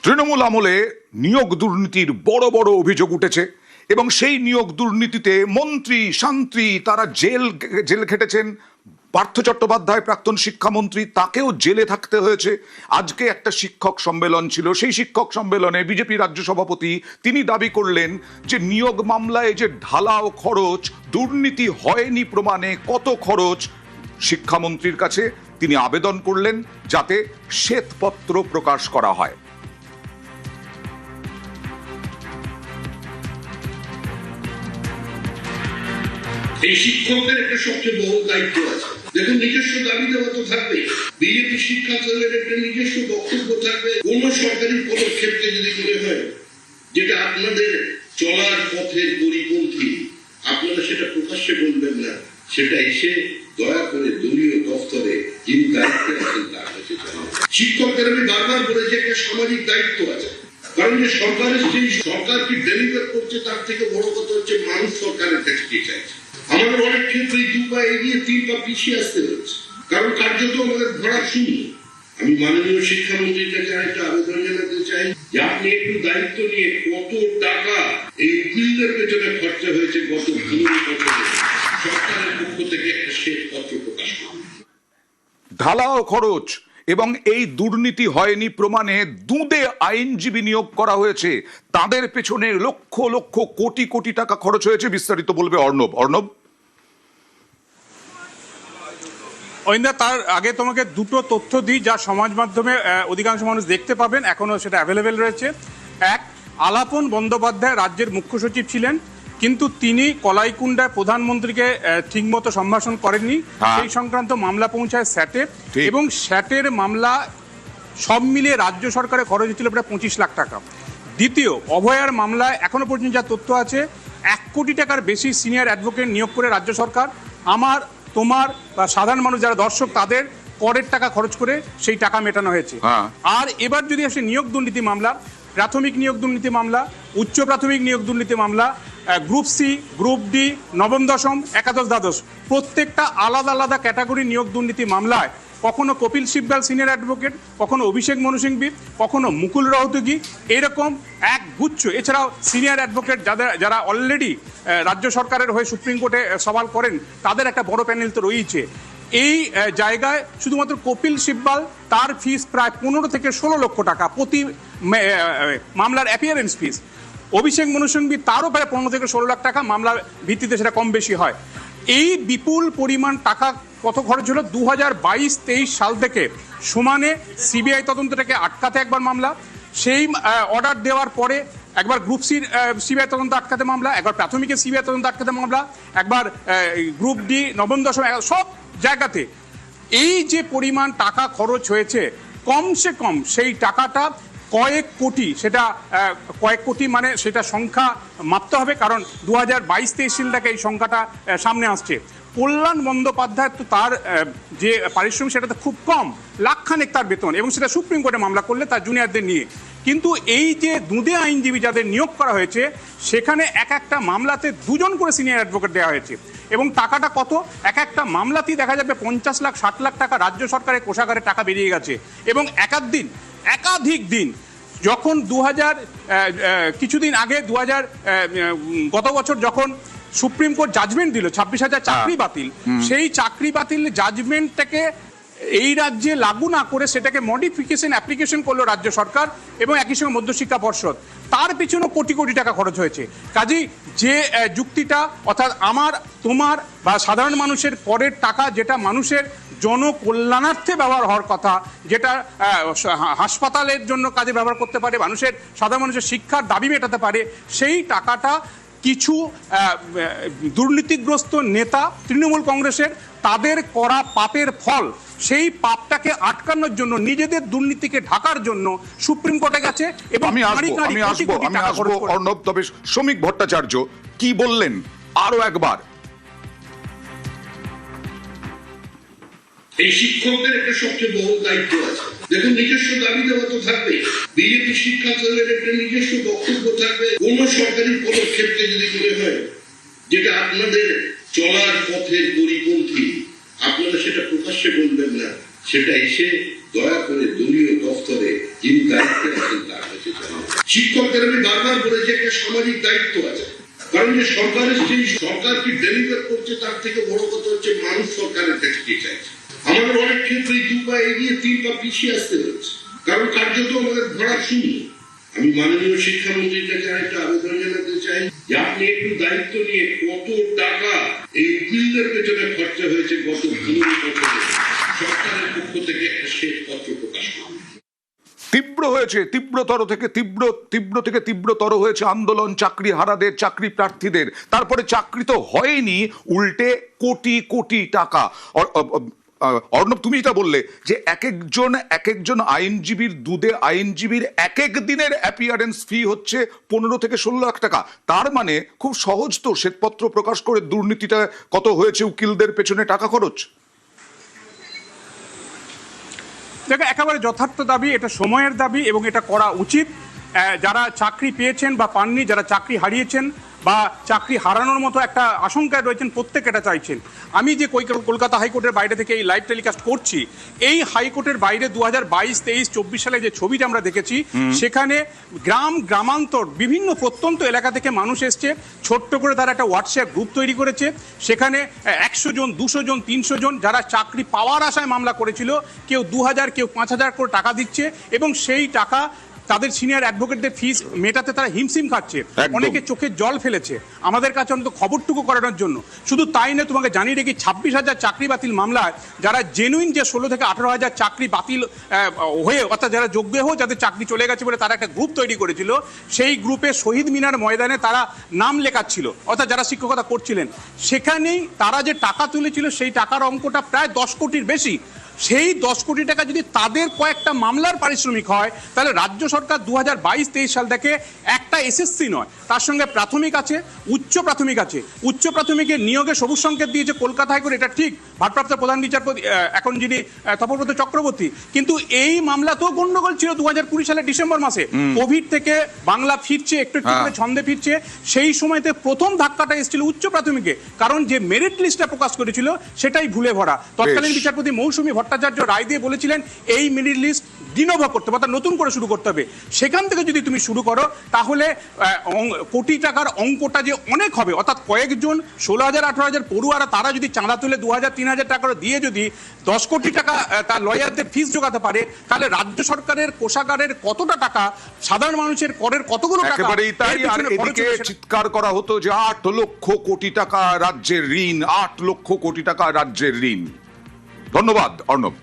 তৃণমূল আমলে নিয়োগ দুর্নীতির বড় বড় অভিযোগ উঠেছে এবং সেই নিয়োগ দুর্নীতিতে মন্ত্রী শান্ত্রী তারা জেল খেটেছেন। পার্থ চট্টোপাধ্যায় প্রাক্তন শিক্ষামন্ত্রী, তাকেও জেলে থাকতে হয়েছে। আজকে একটা শিক্ষক সম্মেলন ছিল, সেই শিক্ষক সম্মেলনে বিজেপি রাজ্য সভাপতি তিনি দাবি করলেন যে নিয়োগ মামলায় যে ঢালাও খরচ, দুর্নীতি হয়নি প্রমাণে কত খরচ, শিক্ষামন্ত্রীর কাছে তিনি আবেদন করলেন যাতে শ্বেতপত্র প্রকাশ করা হয়। এই শিক্ষকদের একটা সবচেয়ে বড় দায়িত্ব আছে। দেখুন, নিজস্ব দাবি দেওয়া তো থাকবে, বিজেপি শিক্ষা দলের একটা নিজস্ব বক্তব্য থাকবে। কোন সরকারি পদক্ষেপকে যদি মনে হয় যেটা আপনাদের চলার পথের পরিপন্থী, আপনারা সেটা প্রকাশ্যে বলবেন না, সেটা এসে দয়া করে দলীয় দপ্তরে যিনি দায়িত্বে আছেন তার কাছে জানাবেন। শিক্ষকদের আমি বারবার বলেছি একটা সামাজিক দায়িত্ব আছে, কারণ যে সরকারের সেই সরকার কি ডেলিভার করছে তার থেকে বড় কথা হচ্ছে মানুষ সরকারের কাছে কি চাইছে। আমাদের অনেক ক্ষেত্রে 2 পা এগিয়ে 3 পা পিছিয়ে আসতে হচ্ছে, কারণ কার্যত আমাদের ধরা শূন্য। আমি মাননীয় শিক্ষামন্ত্রীর কাছে একটা আবেদন জানাতে চাই যে আপনি একটু দায়িত্ব নিয়ে কত টাকা এই উকিলদের পেছনে খরচা হয়েছে গত 15 বছরে সরকারের পক্ষ থেকে একটা শ্বেতপত্র প্রকাশ করুন। ঢালাও খরচ এবং এই দুর্নীতি হয়নি প্রমাণে দুঁদে আইনজীবী নিয়োগ করা হয়েছে, তাদের পেছনে লক্ষ লক্ষ কোটি কোটি টাকা খরচ হয়েছে। বিস্তারিত বলবে অর্ণব। অরিন্দা, তার আগে তোমাকে দুটো তথ্য দিই যা সমাজ মাধ্যমে অধিকাংশ মানুষ দেখতে পাবেন, এখনো সেটা অ্যাভেলেবেল রয়েছে। এক, আলাপন বন্দ্যোপাধ্যায় রাজ্যের মুখ্য সচিব ছিলেন, কিন্তু তিনি কলাইকুণ্ডায় প্রধানমন্ত্রীকে ঠিকমতো সম্ভাষণ করেননি। সেই সংক্রান্ত মামলা পৌঁছায় স্যাটে, এবং স্যাটের মামলা সব মিলিয়ে রাজ্য সরকারের খরচ ছিল প্রায় 25 লাখ টাকা। দ্বিতীয়, অভয়ার মামলায় এখনো পর্যন্ত যা তথ্য আছে 1 কোটি টাকার বেশি সিনিয়র অ্যাডভোকেট নিয়োগ করে রাজ্য সরকার আমার তোমার বা সাধারণ মানুষ যারা দর্শক তাদের করের টাকা খরচ করে সেই টাকা মেটানো হয়েছে। আর এবার যদি আসে নিয়োগ দুর্নীতি মামলা, প্রাথমিক নিয়োগ দুর্নীতি মামলা, উচ্চ প্রাথমিক নিয়োগ দুর্নীতি মামলা, গ্রুপ সি, গ্রুপ ডি, নবম দশম, একাদশ দ্বাদশ, প্রত্যেকটা আলাদা আলাদা ক্যাটাগরি নিয়োগ দুর্নীতি মামলায় কখনো কপিল সিব্বাল সিনিয়র অ্যাডভোকেট, কখনো অভিষেক মনু সিংভি, কখনো মুকুল রহতগি, এরকম এক গুচ্ছ। এছাড়াও সিনিয়র অ্যাডভোকেট যারা অলরেডি রাজ্য সরকারের হয়ে সুপ্রিম কোর্টে সওয়াল করেন, তাদের একটা বড় প্যানেল তো রয়েছে। এই জায়গায় শুধুমাত্র কপিল সিব্বাল, তার ফিস প্রায় 15 থেকে 16 লক্ষ টাকা প্রতি মামলার অ্যাপিয়ারেন্স ফিস। অভিষেক মনু সিংভি তারও প্রায় 15 থেকে 16 লাখ টাকা, মামলার ভিত্তিতে সেটা কম বেশি হয়। এই বিপুল পরিমাণ টাকা কত খরচ হলো 2022-23 সাল থেকে সমানে সিবিআই তদন্তটাকে আটকাতে একবার মামলা, সেই অর্ডার দেওয়ার পরে একবার গ্রুপ সির সিবিআই তদন্ত আটকাতে মামলা, একবার প্রাথমিকের সিবিআই তদন্ত আটকাতে মামলা, একবার গ্রুপ ডি, নবম দশম, সব জায়গাতে এই যে পরিমাণ টাকা খরচ হয়েছে, কমসে কম সেই টাকাটা কয়েক কোটি, সেটা কয়েক কোটি মানে সেটা সংখ্যা মাপতে হবে, কারণ 2022-23 সাল থেকে এই সংখ্যাটা সামনে আসছে। কল্যাণ বন্দ্যোপাধ্যায় তো তার যে পারিশ্রমিক সেটা তো খুব কম, লাখখানেক তার বেতন, এবং সেটা সুপ্রিম কোর্টে মামলা করলে তার জুনিয়রদের নিয়ে। কিন্তু এই যে দুঁদে আইনজীবী যাদের নিয়োগ করা হয়েছে, সেখানে এক একটা মামলাতে 2 জন করে সিনিয়র অ্যাডভোকেট দেওয়া হয়েছে, এবং টাকাটা কত, এক একটা মামলাতেই দেখা যাবে 50 লাখ 60 লাখ টাকা রাজ্য সরকারের কোষাগারে টাকা বেরিয়ে গেছে। এবং একাধিক দিন যখন কিছুদিন আগে গত বছর যখন সুপ্রিম কোর্ট জাজমেন্ট দিল 26,000 চাকরি বাতিল, সেই চাকরি বাতিল জাজমেন্টটাকে এই রাজ্যে লাগু না করে সেটাকে মডিফিকেশন অ্যাপ্লিকেশন করলো রাজ্য সরকার এবং একই সঙ্গে মধ্যশিক্ষা পর্ষদ, তার পিছনে কোটি কোটি টাকা খরচ হয়েছে। কাজেই যে যুক্তিটা, অর্থাৎ আমার তোমার বা সাধারণ মানুষের করের টাকা যেটা মানুষের জনকল্যাণার্থে ব্যবহার হওয়ার কথা, যেটা হাসপাতালের জন্য কাজে ব্যবহার করতে পারে, সাধারণ মানুষের শিক্ষার দাবি মেটাতে পারে, সেই টাকাটা কিছু দুর্নীতিগ্রস্ত নেতা তৃণমূল কংগ্রেসের, তাদের করা পাপের ফল, সেই পাপটাকে আটকানোর জন্য, নিজেদের দুর্নীতিকে ঢাকার জন্য সুপ্রিম কোর্টে গেছে। এবং আমি আসবো অর্ণব, তবে শ্রমিক ভট্টাচার্য কি বললেন আরো একবার। এই শিক্ষকদের একটা সবচেয়ে বড় দায়িত্ব আছে। দেখুন, নিজস্ব দাবি দেওয়া তো থাকবে, বিজেপি শিক্ষা দলের একটা নিজস্ব বক্তব্য থাকবে। কোন সরকারি পদক্ষেপকে যদি মনে হয় যেটা আপনাদের চলার পথের পরিপন্থী, আপনারা সেটা প্রকাশ্যে বলবেন না, সেটা এসে দয়া করে দলীয় দপ্তরে যিনি দায়িত্বে আছেন তার শিক্ষকদের আমি বারবার বলেছি একটা সামাজিক দায়িত্ব আছে, কারণ যে সরকারের সেই সরকার কি ডেলিভার করছে তার থেকে বড় কথা হচ্ছে মানুষ সরকারের কাছে কি চাইছে। আমাদের অনেক ক্ষেত্রেই 2 পা এগিয়ে 3 পা পিছিয়ে আসতে হচ্ছে, কারণ কার্যত আমাদের ভরা শূন্য। আমি মাননীয় শিক্ষামন্ত্রীর কাছে একটা আবেদন জানাতে চাই যে আপনি একটু দায়িত্ব নিয়ে কত টাকা এই উকিলদের পেছনে খরচা হয়েছে গত 15 বছরে সরকারের পক্ষ থেকে একটা শ্বেতপত্র প্রকাশ করুন। তীব্র হয়েছে, তীব্রতর থেকে তীব্রতর হয়েছে আন্দোলন চাকরি হারাদের, চাকরি প্রার্থীদের। তারপরে চাকরি তো হয়নি, উল্টে কোটি কোটি টাকা। অর্ণব, তুমি এটা বললে যে এক একজন আইনজীবীর দুধে আইনজীবীর এক এক দিনের অ্যাপিয়ারেন্স ফি হচ্ছে 15 থেকে 16 লাখ টাকা। তার মানে খুব সহজ তো শ্বেতপত্র প্রকাশ করে দুর্নীতিটা কত হয়েছে উকিলদের পেছনে টাকা খরচ। দেখো, একেবারে যথার্থ দাবি, এটা সময়ের দাবি এবং এটা করা উচিত। যারা চাকরি পেয়েছেন বা পাননি, যারা চাকরি হারিয়েছেন বা চাকরি হারানোর মতো একটা আশঙ্কায় রয়েছেন, প্রত্যেক এটা চাইছেন। আমি যে কলকাতা হাইকোর্টের বাইরে থেকে এই লাইভ টেলিকাস্ট করছি, এই হাইকোর্টের বাইরে 2022, 23, 24 সালে যে ছবিটা আমরা দেখেছি, সেখানে গ্রামান্তর বিভিন্ন প্রত্যন্ত এলাকা থেকে মানুষ এসছে, ছোট্ট করে তারা একটা হোয়াটসঅ্যাপ গ্রুপ তৈরি করেছে। সেখানে 100 জন, 200 জন, 300 জন যারা চাকরি পাওয়ার আশায় মামলা করেছিল, কেউ 2000, কেউ 5000 করে টাকা দিচ্ছে এবং সেই টাকা তাদের সিনিয়র অ্যাডভোকেটদের ফিস মেটাতে তারা হিমশিম খাচ্ছে। অনেকে চোখে জল ফেলেছে আমাদের কাছে অন্তত খবরটুকু করানোর জন্য। শুধু তাই না, তোমাকে জানিয়ে রেখে 26,000 চাকরি বাতিল মামলায় যারা জেনুইন, যে 16 থেকে 18,000 চাকরি বাতিল হয়ে, অর্থাৎ যারা যোগ্য হয়েও যাদের চাকরি চলে গেছে বলে তারা একটা গ্রুপ তৈরি করেছিল, সেই গ্রুপে শহীদ মিনার ময়দানে তারা নাম লেখাচ্ছিল, অর্থাৎ যারা শিক্ষকতা করছিলেন। সেখানেই তারা যে টাকা তুলেছিল সেই টাকার অঙ্কটা প্রায় 10 কোটির বেশি। সেই 10 কোটি টাকা যদি তাদের কয়েকটা মামলার পারিশ্রমিক হয়, তাহলে রাজ্য সরকার 2022-23 সাল থেকে একটা এসএসসি নয়, তার সঙ্গে প্রাথমিক আছে, উচ্চ প্রাথমিক আছে। উচ্চ প্রাথমিকের নিয়োগে সবুজ সংকেত দিয়েছে কলকাতা হাইকোর্ট, এটা ঠিক, ভারপ্রাপ্ত প্রধান বিচারপতি এখন যিনি তপব্রত চক্রবর্তী। কিন্তু এই মামলাতেও গন্ডগোল ছিল 2020 সালের ডিসেম্বর মাসে। কোভিড থেকে বাংলা ফিরছে, একটু একটু করে ছন্দে ফিরছে, সেই সময়তে প্রথম ধাক্কাটা এসেছিল উচ্চ প্রাথমিকে, কারণ যে মেরিট লিস্টটা প্রকাশ করেছিল সেটাই ভুলে ভরা। তৎকালীন বিচারপতি মৌসুমী ভট্টাচার্য রায় দিয়ে বলেছিলেন এই মেরিট লিস্ট ডিনোভা করতে হবে, অর্থাৎ নতুন করে শুরু করতে হবে। সেখান থেকে যদি তুমি শুরু করো তাহলে কোটি টাকার অঙ্কটা যে অনেক হবে, অর্থাৎ কয়েকজন 16,000, 18,000 পড়ুয়ারা তারা যদি চাঁদা তুলে 2,000, 3,000 টাকা দিয়ে যদি 10 কোটি টাকা তার লয়ারদের ফিস জোগাতে পারে, তাহলে রাজ্য সরকারের কোষাগারের কতটা টাকা, সাধারণ মানুষের করের কতগুলো টাকা। একেবারেই তাই। আর এদিকে চিৎকার করা হতো যে 8 লক্ষ কোটি টাকা রাজ্যের ঋণ, 8 লক্ষ কোটি টাকা রাজ্যের ঋণ। ধন্যবাদ অর্ণব।